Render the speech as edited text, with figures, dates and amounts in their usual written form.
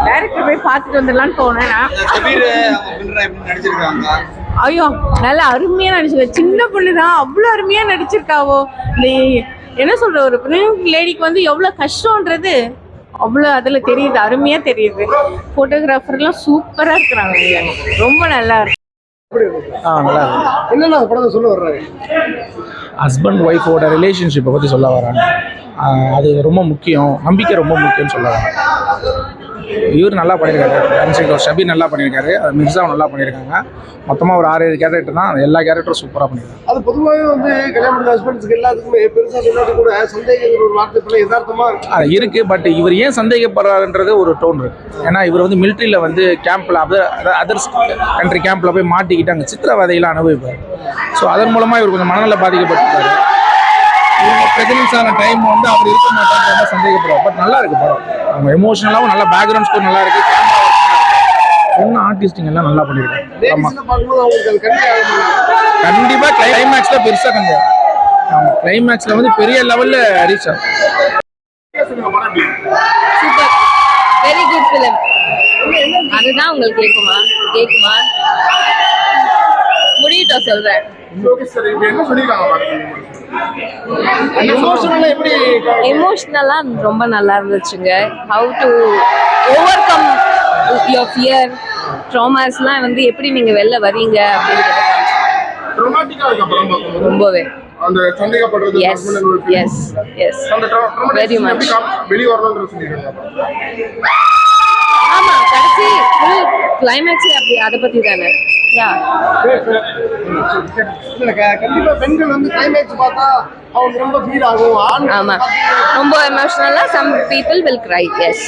Director போய் பார்த்துட்டு வந்துடலான்னு போனேன். ஐயோ நல்லா அருமையாக நடிச்சிருக்கா. சின்ன பொண்ணு தான், அவ்வளோ அருமையாக நடிச்சிருக்காவோ. இந்த என்ன சொல்ற, ஒரு லேடிக்கு வந்து எவ்வளோ கஷ்டன்றது அவ்வளோ அதில் தெரியுது, அருமையாக தெரியுது. ஃபோட்டோகிராஃபர்லாம் சூப்பராக இருக்கிறாங்க, ரொம்ப நல்லா இருக்கு. நல்லா இருக்கு. என்னென்ன படத்தை சொல்ல வர்றாரு? ஹஸ்பண்ட் ஒய்ஃபோட ரிலேஷன்ஷிப்பை பற்றி சொல்ல வராங்க. அது ரொம்ப முக்கியம், நம்பிக்கை ரொம்ப முக்கியம்னு சொல்ல வராங்க. இவர் நல்லா பண்ணியிருக்காரு, ஷபீர் நல்லா பண்ணியிருக்காரு, மிர்சா நல்லா பண்ணியிருக்காங்க. மொத்தமாக ஒரு 6-7 கேரக்டர் தான், எல்லா கேரக்டரும் சூப்பராக பண்ணியிருக்காங்க. அது பொதுவாகவே வந்து கல்யாணம் ஹஸ்பண்ட்ஸுக்கு எல்லாத்துக்குமே பெருசாக சொல்லாது கூட சந்தேகங்கிற ஒரு வார்த்தை யதார்த்தமாக இருக்குது. பட் இவர் ஏன் சந்தேகப்படுறாருன்றது ஒரு டோன் இருக்குது. ஏன்னா இவர் வந்து மிலிட்ரியில் வந்து கேம்பில் அதர்ஸ் கண்ட்ரி கேம்பில் போய் மாட்டிக்கிட்டு அங்கே சித்திரவதையெல்லாம் அனுபவிப்பார். ஸோ அதன் மூலமாக இவர் கொஞ்சம் மனநல பாதிக்கப்பட்டிருக்காரு. இவங்க ப்ரெக்னன்ஸ் ஆன டைம் வந்து அவர் இருக்க மாட்டாங்க சந்தேகப்படுவார். பட் நல்லா இருக்கு படம். அவங்க எமோஷனலாகவும் நல்லா பேக்ரவுண்ட் ஸ்கோர் நல்லா இருக்கு. என்ன ஆர்டிஸ்டிங் எல்லாம் நல்லா பண்ணியிருக்காங்க. கண்டிப்பா கிளைமேக்ஸ்ல பெருசா கண்டிப்பா கிளைமேக்ஸ்ல வந்து பெரிய லெவல்ல ரீச் ஆகும். Super, very good film. அதுதான் உங்களுக்கு கேக்குமா முடியட்டும் சொல்றேன். எமோஷனலா ரொம்ப நல்லா இருந்துச்சுங்க. How to overcome your fear, ட்ராமாஸ்லாம் வந்து எப்படி நீங்க வெளில வரீங்க அப்படிங்கிறத ரொம்பவே. Yes yes yes very much. ஆமா, கடைசி ஃபுல் கிளைமேக்ஸே அப்படி அதை பத்தி தானே. கண்டிப்பா பெண்கள் வந்து கிளைமேக்ஸ் பார்த்தா அவங்க ரொம்ப ஃபீல் ஆகும். ஆமா, ரொம்ப எமோஷனலா some people will cry. S.